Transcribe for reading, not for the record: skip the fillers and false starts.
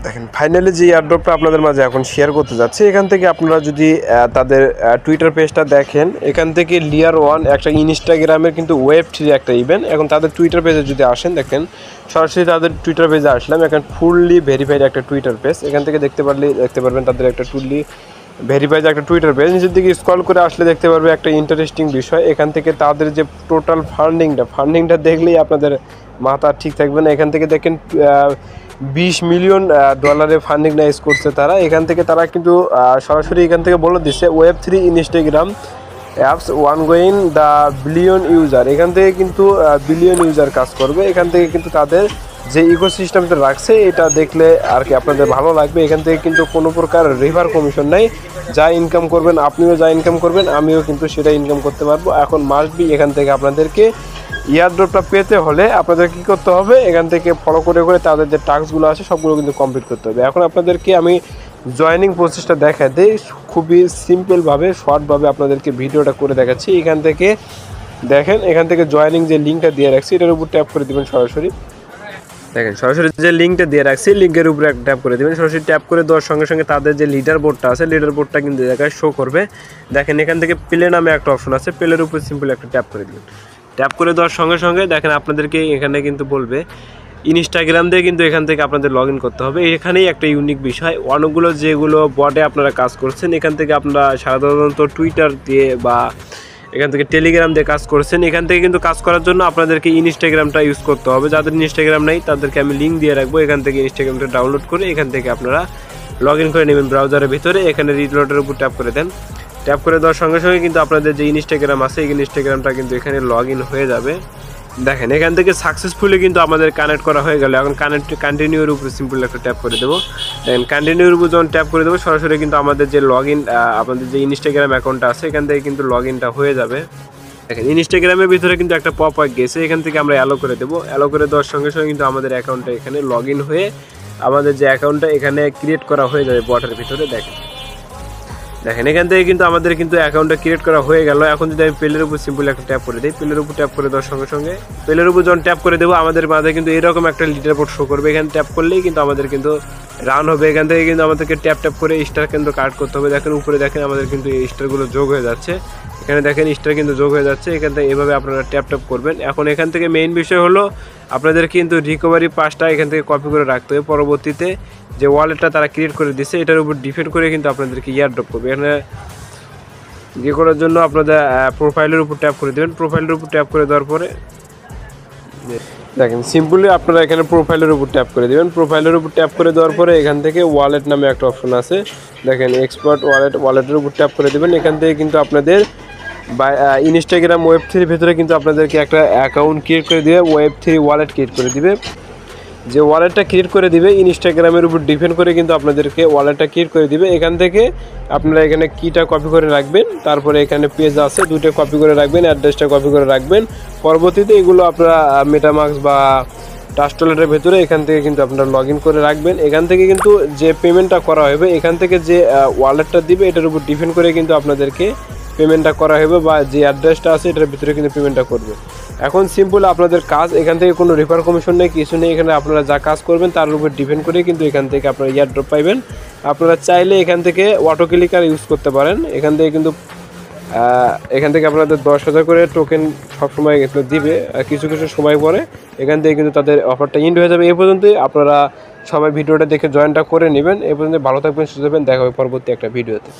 দেখেন ফাইনালি যে এয়ারড্রপটা আপনাদের মাঝে এখন শেয়ার করতে যাচ্ছে, এখান থেকে আপনারা যদি তাদের টুইটার পেজটা দেখেন, এখান থেকে লিয়ার ওয়ান একটা ইনস্টাগ্রামের কিন্তু Web3 একটা ইভেন্ট। এখন তাদের টুইটার পেজে যদি আসেন, দেখেন সরাসরি তাদের টুইটার পেজে আসলাম। এখন ফুললি ভেরিফাইড একটা টুইটার পেজ, এখান থেকে দেখতে পারবেন তাদের একটা ফুললি ভেরিফাইড একটা টুইটার পেজ। নিচের দিকে স্ক্রল করে আসলে দেখতে পারবে একটা ইন্টারেস্টিং বিষয়, এখান থেকে তাদের যে টোটাল ফান্ডিংটা দেখলেই আপনাদের মাথা ঠিক থাকবে না। এখান থেকে দেখেন $20 মিলিয়ন ফান্ডিং রাইজ করছে তারা। এখান থেকে তারা কিন্তু সরাসরি এখান থেকে বলে দিচ্ছে Web3 Instagram apps one going the billion user. এখান থেকে কিন্তু বিলিয়ন ইউজার কাজ করবে। এখান থেকে কিন্তু তাদের যে ইকোসিস্টেমটা রাখছে এটা দেখলে আর কি আপনাদের ভালো লাগবে। এখান থেকে কিন্তু কোনো প্রকার রিভার কমিশন নাই, যা ইনকাম করবেন আপনিও যা ইনকাম করবেন আমিও কিন্তু সেটা ইনকাম করতে পারবো। এখন মাস্ট বি এখান থেকে আপনাদেরকে এয়ারড্রপটা পেতে হলে আপনাদের কী করতে হবে, এখান থেকে ফলো করে তাদের যে টাস্কগুলো আছে সবগুলো কিন্তু কমপ্লিট করতে হবে। এখন আপনাদেরকে আমি জয়েনিং প্রসেসটা দেখা দিই, খুবই সিম্পলভাবে শর্টভাবে আপনাদেরকে ভিডিওটা করে দেখাচ্ছি। এখান থেকে দেখেন, এখান থেকে জয়েনিং যে লিঙ্কটা দিয়ে রাখছি এটার উপর ট্যাপ করে দেবেন। সরাসরি দেখেন সরাসরি যে লিঙ্কটা দিয়ে রাখছি লিঙ্কের উপরে একটা ট্যাপ করে দেবেন। সরাসরি ট্যাপ করে দেওয়ার সঙ্গে সঙ্গে তাদের যে লিডার বোর্ডটা আছে লিডার বোর্ডটা কিন্তু জায়গায় শো করবে। দেখেন এখান থেকে প্লে নামে একটা অপশন আছে, প্লের উপর সিম্পল একটা ট্যাপ করে দেবেন। ট্যাপ করে দেওয়ার সঙ্গে সঙ্গে দেখেন আপনাদেরকে এখানে কিন্তু বলবে ইনস্টাগ্রাম দিয়ে কিন্তু এখান থেকে আপনাদের লগ ইন করতে হবে। এখানেই একটা ইউনিক বিষয়, অনেকগুলো যেগুলো বটে আপনারা কাজ করছেন এখান থেকে আপনারা সাধারণত টুইটার দিয়ে বা এখান থেকে টেলিগ্রাম দিয়ে কাজ করছেন, এখান থেকে কিন্তু কাজ করার জন্য আপনাদেরকে ইনস্টাগ্রামটা ইউজ করতে হবে। যাদের ইনস্টাগ্রাম নেই তাদেরকে আমি লিঙ্ক দিয়ে রাখবো, এখান থেকে ইনস্টাগ্রামটা ডাউনলোড করে এখান থেকে আপনারা লগ ইন করে নেবেন ব্রাউজারের ভিতরে। এখানে রিলোডের উপর ট্যাপ করে দেন। ট্যাপ করে দেওয়ার সঙ্গে সঙ্গে কিন্তু আপনাদের যে ইনস্টাগ্রাম আছে এই ইনস্টাগ্রামটা কিন্তু এখানে লগ ইন হয়ে যাবে। দেখেন এখান থেকে সাকসেসফুলি কিন্তু আমাদের কানেক্ট করা হয়ে গেল। এখন কন্টিনিউর উপরে সিম্পল একটা ট্যাপ করে দেবো। দেখেন কন্টিনিউর উপর যখন ট্যাপ করে দেবো সরাসরি কিন্তু আমাদের যে লগ ইন আমাদের যে ইনস্টাগ্রাম অ্যাকাউন্টটা আছে এখান থেকে কিন্তু লগ ইনটা হয়ে যাবে। দেখেন ইনস্টাগ্রামের ভিতরে কিন্তু একটা পপ আপ গেছে, এখান থেকে আমরা অ্যালো করে দেবো। অ্যালো করে দেওয়ার সঙ্গে সঙ্গে কিন্তু আমাদের অ্যাকাউন্টটা এখানে লগ ইন হয়ে আমাদের যে অ্যাকাউন্টটা এখানে ক্রিয়েট করা হয়ে যাবে বটের ভিতরে। দেখেন এখান থেকে কিন্তু আমাদের কিন্তু অ্যাকাউন্টটা ক্রিয়েট করা হয়ে গেল। এখন যদি আমি প্লের উপর সিম্পল একটা ট্যাপ করে দিই, প্লের উপর ট্যাপ করে দেওয়ার সঙ্গে সঙ্গে প্লের উপর যখন ট্যাপ করে দেবো আমাদের মাঝে কিন্তু এরকম একটা লিডার বোর্ড শো করবে। এখানে ট্যাপ করলেই কিন্তু আমাদের কিন্তু রান হবে। এখান থেকে কিন্তু আমাদেরকে ট্যাপ করে স্টার কিন্তু কাট করতে হবে। দেখেন উপরে দেখেন আমাদের কিন্তু এই স্টারগুলো যোগ হয়ে যাচ্ছে, এখানে দেখেন স্টার কিন্তু যোগ হয়ে যাচ্ছে। এখান থেকে এভাবে আপনারা ট্যাপ করবেন। এখন এখান থেকে মেইন বিষয় হলো আপনাদের কিন্তু রিকভারি পাসটা এখান থেকে কপি করে রাখতে হবে। পরবর্তীতে যে ওয়ালেটটা তারা ক্রিয়েট করে দিচ্ছে এটার উপর ডিপেন্ড করে কিন্তু আপনাদেরকে এয়ারড্রপ করবে। এখানে ইয়ে করার জন্য আপনাদের প্রোফাইলের উপর ট্যাপ করে দেবেন। প্রোফাইলের উপর ট্যাপ করে দেওয়ার পরে দেখেন সিম্পলি আপনারা এখানে প্রোফাইলের উপর ট্যাপ করে দেবেন। প্রোফাইলের উপর ট্যাপ করে দেওয়ার পরে এখান থেকে ওয়ালেট নামে একটা অপশন আছে, দেখেন এক্সপার্ট ওয়ালেটের উপর ট্যাপ করে দেবেন। এখান থেকে কিন্তু আপনাদের বা ইনস্টাগ্রাম Web3 ভিতরে কিন্তু আপনাদেরকে একটা অ্যাকাউন্ট ক্রিয়েট করে দিবে, Web3 ওয়ালেট ক্রিয়েট করে দিবে। যে ওয়ালেটটা ক্রিয়েট করে দিবে ইনস্টাগ্রামের উপর ডিপেন্ড করে কিন্তু আপনাদেরকে ওয়ালেটটা ক্রিয়েট করে দিবে। এখান থেকে আপনারা এখানে কিটা কপি করে রাখবেন, তারপরে এখানে পেজ আছে দুটো কপি করে রাখবেন, অ্যাড্রেসটা কপি করে রাখবেন। পরবর্তীতে এগুলো আপনারা মেটামাস্ক বা ট্রাস্ট ওয়ালেটের ভেতরে এখান থেকে কিন্তু আপনারা লগ ইন করে রাখবেন। এখান থেকে কিন্তু যে পেমেন্টটা করা হবে এখান থেকে যে ওয়ালেটটা দিবে এটার উপর ডিপেন্ড করে কিন্তু আপনাদেরকে পেমেন্টটা করা হবে বা যে অ্যাড্রেসটা আছে এটার ভিতরে কিন্তু পেমেন্টটা করবে। এখন সিম্পল আপনাদের কাজ, এখান থেকে কোনো রেফার কমিশন নেই, কিছু নেই। এখানে আপনারা যা কাজ করবেন তার উপর ডিপেন্ড করে কিন্তু এখান থেকে আপনারা এয়ারড্রপ পাইবেন। আপনারা চাইলে এখান থেকে অটো ক্লিকার ইউজ করতে পারেন। এখান থেকে কিন্তু আপনাদের 10,000 করে টোকেন সবসময় দিবে, কিছু সময় পরে এখান থেকে কিন্তু তাদের অফারটা এন্ড হয়ে যাবে। এই পর্যন্তই আপনারা সবাই ভিডিওটা দেখে জয়েনটা করে নেবেন। এই পর্যন্ত ভালো থাকবেন, সুস্থ থাকবেন, দেখা হবে পরবর্তী একটা ভিডিওতে।